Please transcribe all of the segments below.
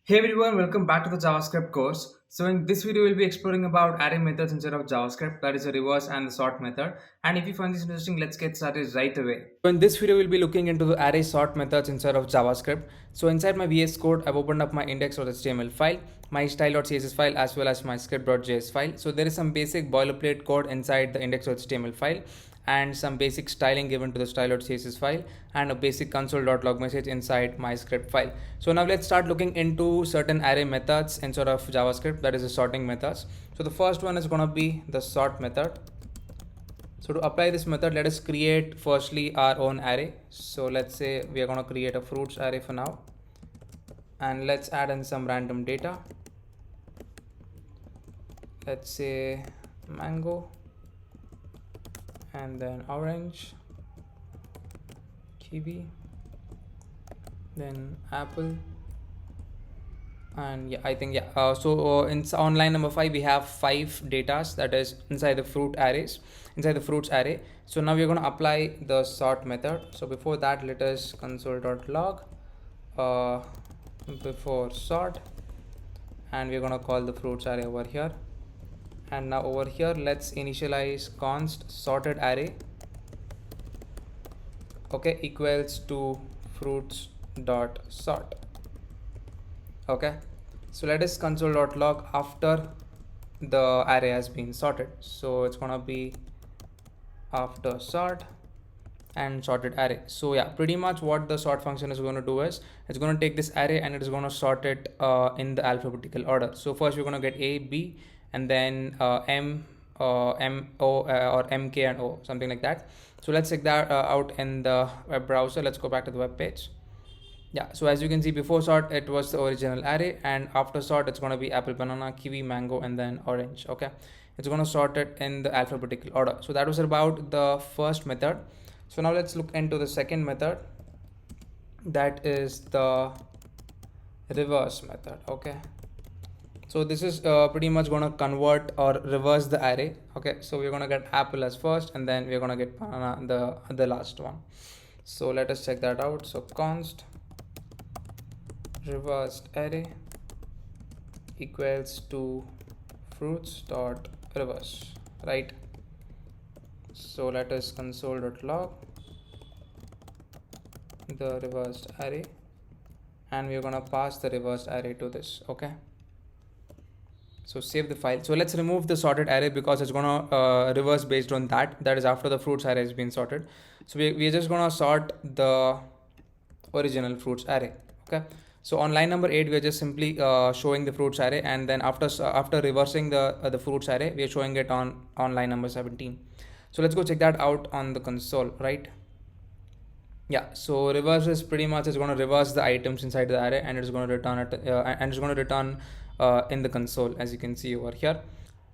Hey everyone, welcome back to the JavaScript course. So in this video, we'll be exploring about array methods instead of JavaScript, that is the reverse and the sort method. And if you find this interesting, let's get started right away. So in this video, we'll be looking into the array sort methods instead of JavaScript. So inside my VS Code, I've opened up my index.html file, my style.css file, as well as my script.js file. So there is some basic boilerplate code inside the index.html file and some basic styling given to the style.css file and a basic console.log message inside my script file. So now let's start looking into certain array methods instead of JavaScript, that is the sorting methods. So the first one is going to be the sort method. So to apply this method, let us create firstly our own array. So let's say we are going to create a fruits array for now, and let's add in some random data. Let's say mango, and then orange, kiwi, then apple, and on line number 5 we have 5 datas, that is inside the fruits array. So now we're going to apply the sort method. So before that, let us console.log before sort, and we're going to call the fruits array over here. And now over here, let's initialize const sorted array, okay, equals to fruits dot sort. Okay, so let us console.log after the array has been sorted. So it's gonna be after sort and sorted array. So yeah, pretty much what the sort function is going to do is it's going to take this array and it is going to sort it in the alphabetical order. So first we're going to get A, B, and then M, M, O, or M, K, and O, something like that. So let's check that out in the web browser. Let's go back to the web page. Yeah, so as you can see, before sort it was the original array, and after sort it's going to be apple, banana, kiwi, mango, and then orange. Okay, it's going to sort it in the alphabetical order. So that was about the first method. So now let's look into the second method, that is the reverse method. Okay, so this is pretty much going to convert or reverse the array. Okay, so we're going to get apple as first, and then we're going to get banana the last one. So let us check that out. So const reversed array equals to fruits dot reverse, right? So let us console.log the reversed array, and we're going to pass the reversed array to this. Okay, so save the file. So let's remove the sorted array because it's going to reverse based on that is after the fruits array has been sorted. So we're just going to sort the original fruits array. Okay, so on line number 8 we are just simply showing the fruits array, and then after reversing the fruits array, we are showing it on line number 17. So let's go check that out on the console, right? Yeah, so reverse is pretty much is going to reverse the items inside the array, and it's going to return it and it's going to return in the console, as you can see over here.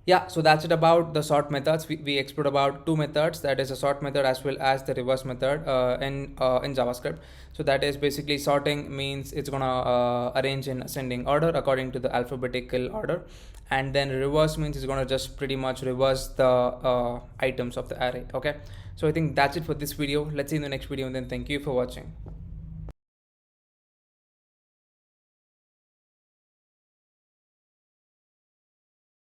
Yeah, so that's it about the sort methods. We explored about two methods, that is a sort method as well as the reverse method in JavaScript. So that is basically sorting means it's gonna arrange in ascending order according to the alphabetical order, and then reverse means it's gonna just pretty much reverse the items of the array. Okay, so I think that's it for this video. Let's see you in the next video, and then thank you for watching.